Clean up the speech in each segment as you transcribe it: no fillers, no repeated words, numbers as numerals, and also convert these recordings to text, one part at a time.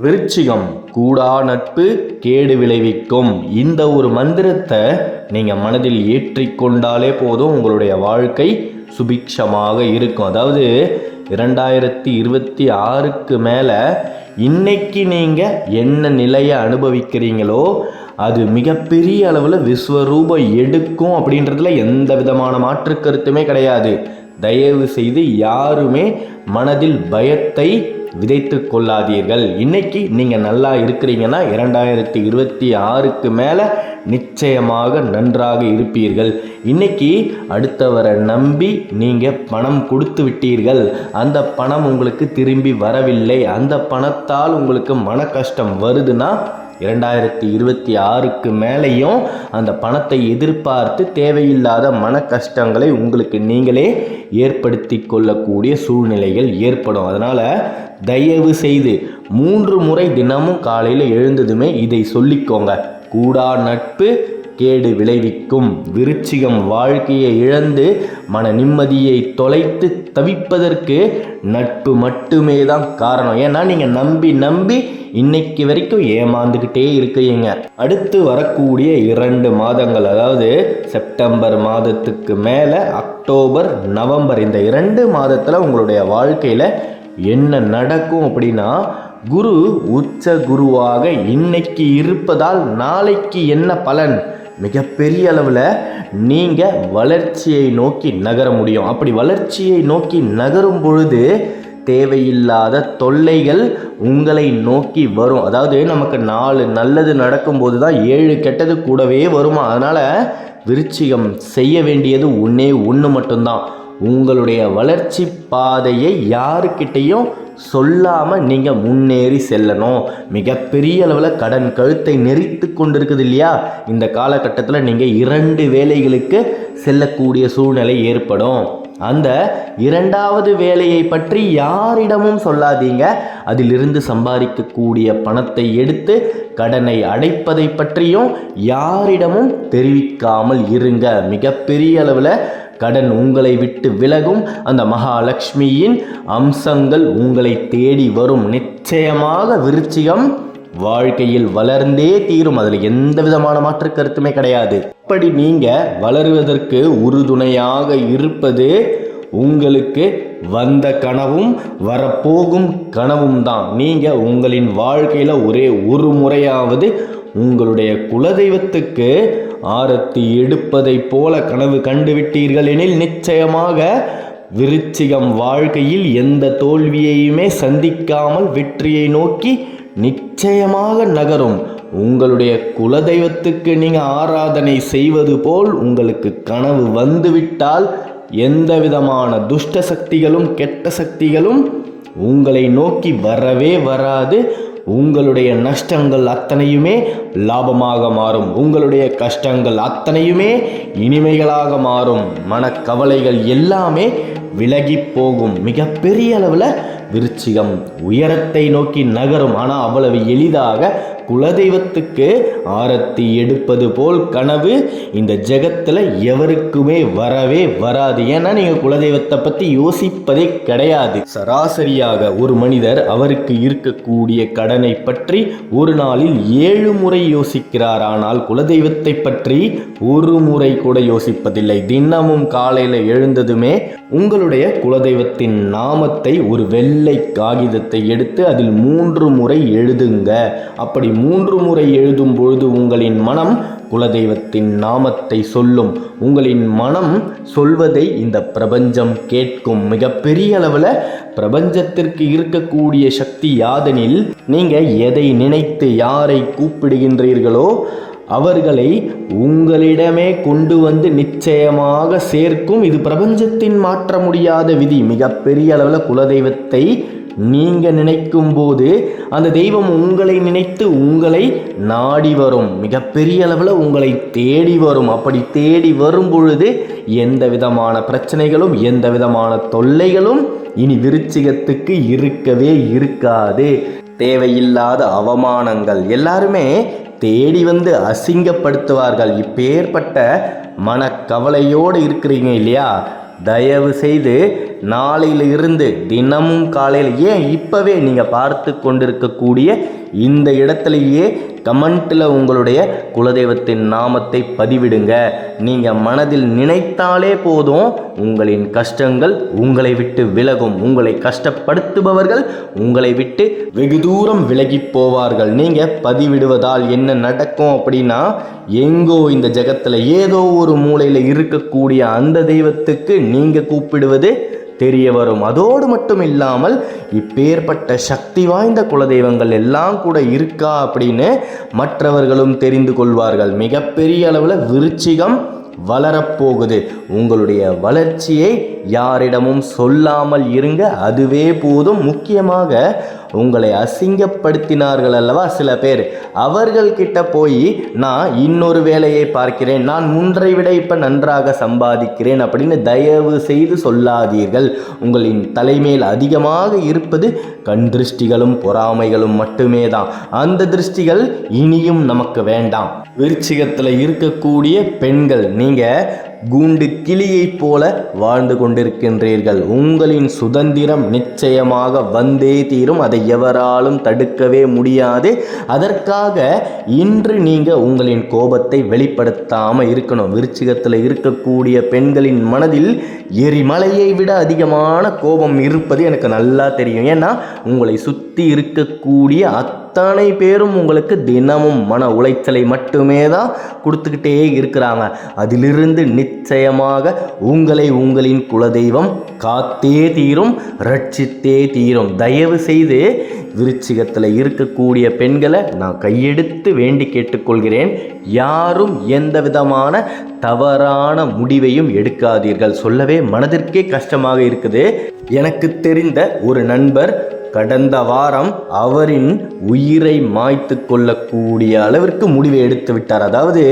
விருச்சிகம், கூடா நட்பு கேடு விளைவிக்கும். இந்த ஒரு மந்திரத்தை நீங்கள் மனதில் ஏற்றிக்கொண்டாலே போதும், உங்களுடைய வாழ்க்கை சுபிக்ஷமாக இருக்கும். அதாவது 2026க்கு மேலே இன்னைக்கு நீங்கள் என்ன நிலையை அனுபவிக்கிறீங்களோ அது மிகப்பெரிய அளவில் விஸ்வரூபம் எடுக்கும் அப்படின்றதுல எந்த விதமான மாற்று கருத்துமே கிடையாது. தயவு செய்து யாருமே மனதில் பயத்தை விதைத்து கொள்ளாதீர்கள். இன்னைக்கு நீங்கள் நல்லா இருக்கிறீங்கன்னா 2026க்கு மேலே நிச்சயமாக நன்றாக இருப்பீர்கள். இன்னைக்கு அடுத்தவரை நம்பி நீங்கள் பணம் கொடுத்து விட்டீர்கள், அந்த பணம் உங்களுக்கு திரும்பி வரவில்லை, அந்த பணத்தால் உங்களுக்கு மன கஷ்டம் வருதுன்னா 2026க்கு மேலேயும் அந்த பணத்தை எதிர்பார்த்து தேவையில்லாத மன கஷ்டங்களை உங்களுக்கு நீங்களே ஏற்படுத்தி கொள்ளக்கூடிய சூழ்நிலைகள் ஏற்படும். அதனால் தயவு செய்து 3 முறை தினமும் காலையில் எழுந்ததுமே இதை சொல்லிக்கோங்க. கூடா நட்பு கேடு விளைவிக்கும். விருச்சிகம் வாழ்க்கையை இழந்து மன நிம்மதியை தொலைத்து தவிப்பதற்கு நட்பு மட்டுமே தான் காரணம். ஏன்னா நீங்கள் நம்பி இன்னைக்கு வரைக்கும் ஏமாந்துக்கிட்டே இருக்கிறீங்க. அடுத்து வரக்கூடிய 2 மாதங்கள், அதாவது செப்டம்பர் மாதத்துக்கு மேலே அக்டோபர் நவம்பர், இந்த 2 மாதத்தில் உங்களுடைய வாழ்க்கையில் என்ன நடக்கும் அப்படின்னா, குரு உச்ச குருவாக இன்னைக்கு இருப்பதால் நாளைக்கு என்ன பலன்? மிகப்பெரிய அளவில் நீங்கள் வளர்ச்சியை நோக்கி நகர முடியும். அப்படி வளர்ச்சியை நோக்கி நகரும் பொழுது தேவையில்லாத தொல்லைகள் உங்களை நோக்கி வரும். அதாவது நமக்கு 4 நல்லது நடக்கும்போது தான் 7 கெட்டது கூடவே வருமா. அதனால் விருச்சிகம் செய்ய வேண்டியது ஒன்று மட்டும்தான். உங்களுடைய வளர்ச்சி பாதையை யாருக்கிட்டையும் சொல்லாமல் நீங்கள் முன்னேறி செல்லணும். மிகப்பெரிய அளவில் கடன் கழுத்தை நெறித்து கொண்டு இருக்குது இல்லையா, இந்த காலகட்டத்தில் நீங்கள் 2 வேலைகளுக்கு செல்லக்கூடிய சூழ்நிலை ஏற்படும். அந்த 2வது வேலையை பற்றி யாரிடமும் சொல்லாதீங்க. அதிலிருந்து சம்பாதிக்கக்கூடிய பணத்தை எடுத்து கடனை அடைப்பதை பற்றியும் யாரிடமும் தெரிவிக்காமல் இருங்க. மிகப்பெரிய அளவில் கடன் உங்களை விட்டு விலகும். அந்த மகாலட்சுமியின் அம்சங்கள் உங்களை தேடி வரும். நிச்சயமாக விருச்சிகம் வாழ்க்கையில் வளர்ந்தே தீரும். அதில் எந்த விதமான மாற்று கருத்துமே கிடையாது. இப்படி நீங்கள் வளருவதற்கு உறுதுணையாக இருப்பது உங்களுக்கு வந்த கனவும் வரப்போகும் கனவும் தான். நீங்கள் உங்களின் வாழ்க்கையில் ஒரே ஒரு முறையாவது உங்களுடைய குலதெய்வத்துக்கு ஆரத்தி எடுப்பதை போல கனவு கண்டுவிட்டீர்கள் எனில் நிச்சயமாக விருச்சிகம் வாழ்க்கையில் எந்த தோல்வியையுமே சந்திக்காமல் வெற்றியை நோக்கி நிச்சயமாக நகரும். உங்களுடைய குலதெய்வத்துக்கு நீங்கள் ஆராதனை செய்வது போல் உங்களுக்கு கனவு வந்துவிட்டால் எந்த விதமான துஷ்ட சக்திகளும் கெட்ட சக்திகளும் உங்களை நோக்கி வரவே வராது. உங்களுடைய நஷ்டங்கள் அத்தனையுமே லாபமாக மாறும். உங்களுடைய கஷ்டங்கள் அத்தனையுமே இனிமைகளாக மாறும். மனக்கவலைகள் எல்லாமே விலகி போகும். மிகப்பெரிய அளவில் விருச்சிகம் உயரத்தை நோக்கி நகரும். ஆனால் அவ்வளவு எளிதாக குலதெய்வத்துக்கு ஆரத்தி எடுப்பது போல் கனவு இந்த ஜெகத்தில் எவருக்குமே வரவே வராது. ஏன்னா நீங்கள் குலதெய்வத்தை பற்றி யோசிப்பதே கிடையாது. சராசரியாக ஒரு மனிதர் அவருக்கு இருக்கக்கூடிய கடனை பற்றி ஒரு நாளில் 7 முறை யோசிக்கிறார். ஆனால் குலதெய்வத்தை பற்றி ஒரு முறை கூட யோசிப்பதில்லை. தினமும் காலையில் எழுந்ததுமே உங்களுடைய குலதெய்வத்தின் நாமத்தை ஒரு வெள்ளை காகிதத்தை எடுத்து அதில் 3 முறை எழுதுங்க. அப்படி 3 முறை எழுதும் பொழுது உங்களின் மனம் குலதெய்வத்தின் நாமத்தை சொல்லும். உங்களின் மனம் சொல்வதை இந்த பிரபஞ்சம் கேட்கும். மிகப்பெரிய அளவில் பிரபஞ்சத்திற்கு இருக்கக்கூடிய சக்தி யாதெனில், நீங்கள் எதை நினைத்து யாரை கூப்பிடுகின்றீர்களோ அவர்களை உங்களிடமே கொண்டு வந்து நிச்சயமாக சேர்க்கும். இது பிரபஞ்சத்தின் மாற்ற முடியாத விதி. மிகப்பெரிய அளவில் குலதெய்வத்தை நீங்கள் நினைக்கும் போது அந்த தெய்வம் உங்களை நினைத்து உங்களை நாடி வரும். மிகப்பெரிய அளவில் உங்களை தேடி வரும். அப்படி தேடி வரும் பொழுது எந்த விதமான பிரச்சனைகளும் எந்த விதமான தொல்லைகளும் இனி விருச்சிகத்துக்கு இருக்கவே இருக்காது. தேவையில்லாத அவமானங்கள் எல்லாருமே தேடி வந்து அசிங்கப்படுத்துவார்கள். இப்பேற்பட்ட மனக்கவலையோடு இருக்கிறீங்க இல்லையா, தயவு செய்து நாளையில இருந்து தினமும் காலையில் ஏன் இப்போவே நீங்கள் பார்த்து கொண்டிருக்கக்கூடிய இந்த இடத்துலையே கமெண்ட்டில் உங்களுடைய குலதெய்வத்தின் நாமத்தை பதிவிடுங்க. நீங்கள் மனதில் நினைத்தாலே போதும் உங்களின் கஷ்டங்கள் உங்களை விட்டு விலகும். உங்களை கஷ்டப்படுத்துபவர்கள் உங்களை விட்டு வெகு தூரம் விலகி போவார்கள். நீங்கள் பதிவிடுவதால் என்ன நடக்கும் அப்படின்னா, எங்கோ இந்த ஜகத்தில் ஏதோ ஒரு மூலையில் இருக்கக்கூடிய அந்த தெய்வத்துக்கு நீங்கள் கூப்பிடுவது தெரிய வரும். அதோடு மட்டும் இல்லாமல் இப்பேற்பட்ட சக்தி வாய்ந்த குலதெய்வங்கள் எல்லாம் கூட இருக்கா அப்படின்னு மற்றவர்களும் தெரிந்து கொள்வார்கள். மிகப்பெரிய அளவில் விருச்சிகம் வளரப்போகுது. உங்களுடைய வளர்ச்சியை யாரிடமும் சொல்லாமல் இருங்க, அதுவே போதும். முக்கியமாக உங்களை அசிங்கப்படுத்தினார்கள் அல்லவா சில பேர், அவர்கள்கிட்ட போய் நான் இன்னொரு வேலையை பார்க்கிறேன், நான் முன்றை விட இப்போ நன்றாக சம்பாதிக்கிறேன் அப்படின்னு தயவு செய்து சொல்லாதீர்கள். உங்களின் தலைமையில் அதிகமாக இருப்பது கண் திருஷ்டிகளும் பொறாமைகளும் மட்டுமே தான். அந்த திருஷ்டிகள் இனியும் நமக்கு வேண்டாம். விருச்சிகத்தில் இருக்கக்கூடிய பெண்கள், நீங்கள் கூண்டு கிளியைப் போல வாழ்ந்து கொண்டிருக்கின்றீர்கள். உங்களின் சுதந்திரம் நிச்சயமாக வந்தே தீரும். அதை எவராலும் தடுக்கவே முடியாது. அதற்காக இன்று நீங்கள் உங்களின் கோபத்தை வெளிப்படுத்தாமல் இருக்கணும். விருச்சிகத்தில் இருக்கக்கூடிய பெண்களின் மனதில் எரிமலையை விட அதிகமான கோபம் இருப்பது எனக்கு நல்லா தெரியும். ஏன்னா உங்களை சுற்றி இருக்கக்கூடிய அத்தனை பேரும் உங்களுக்கு தினமும் மன உளைச்சலை மட்டுமே தான் கொடுத்துக்கிட்டே இருக்கிறாங்க. அதிலிருந்து நிச்சயமாக உங்களை உங்களின் குலதெய்வம் காத்தே தீரும், ரட்சித்தே தீரும். தயவு செய்து விருச்சிகத்தில் இருக்கக்கூடிய பெண்களை நான் கையெடுத்து வேண்டி கேட்டுக்கொள்கிறேன். யாரும் எந்த விதமான தவறான முடிவையும் எடுக்காதீர்கள். சொல்லவே மனதிற்கே கஷ்டமாக இருக்குது. எனக்கு தெரிந்த ஒரு நண்பர் கடந்த வாரம் அவரின் உயிரை மாய்த்து கொள்ளக்கூடிய அளவிற்கு முடிவை எடுத்து விட்டார். அதாவது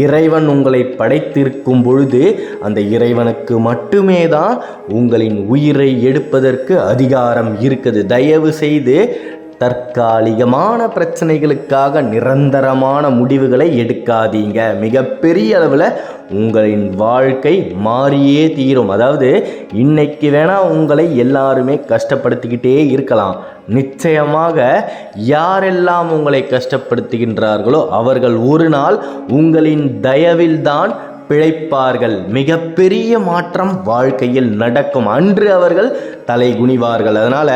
இறைவன் உங்களை படைத்திருக்கும் பொழுது அந்த இறைவனுக்கு மட்டுமே தான் உங்களின் உயிரை எடுப்பதற்கு அதிகாரம் இருக்குது. தயவு செய்து தற்காலிகமான பிரச்சனைகளுக்காக நிரந்தரமான முடிவுகளை எடுக்காதீங்க. மிகப்பெரிய அளவில் உங்களின் வாழ்க்கை மாறியே தீரும். அதாவது இன்னைக்கு வேணால் உங்களை எல்லாருமே கஷ்டப்படுத்திக்கிட்டே இருக்கலாம். நிச்சயமாக யாரெல்லாம் உங்களை கஷ்டப்படுத்துகின்றார்களோ அவர்கள் ஒரு நாள் உங்களின் தயவில்தான் பிழைப்பார்கள். மிகப்பெரிய மாற்றம் வாழ்க்கையில் நடக்கும். அன்று அவர்கள் தலை குனிவார்கள். அதனால்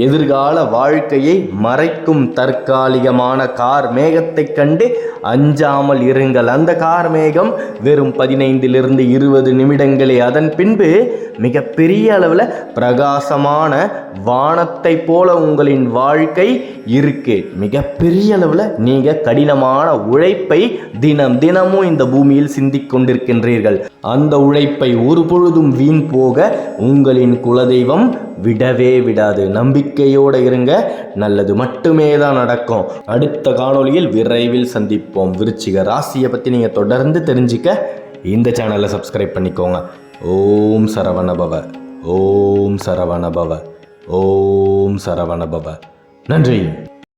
எதிர்கால வாழ்க்கையை மறைக்கும் தற்காலிகமான கார் மேகத்தை கண்டு அஞ்சாமல் இருங்கள். அந்த கார் மேகம் வெறும் 15 to 20 நிமிடங்களே. அதன் பின்பு மிகப்பெரிய அளவில் பிரகாசமான வானத்தை போல உங்களின் வாழ்க்கை இருக்கு. மிகப்பெரிய அளவில் நீங்கள் கடினமான உழைப்பை தினமும் இந்த பூமியில் சிந்திக்கொண்டிருக்கின்றீர்கள். அந்த உழைப்பை ஒரு பொழுதும் வீண் போக உங்களின் குலதெய்வம் விடவே விடாது. நம்பிக்கையோடு இருங்க, நல்லது மட்டுமே தான் நடக்கும். அடுத்த காணொளியில் விரைவில் சந்திப்போம். விருச்சிக ராசியை பற்றி நீங்கள் தொடர்ந்து தெரிஞ்சுக்க இந்த சேனலை சப்ஸ்கிரைப் பண்ணிக்கோங்க. ஓம் சரவணபவ, ஓம் சரவணபவ, ஓம் சரவணபவ. நன்றி.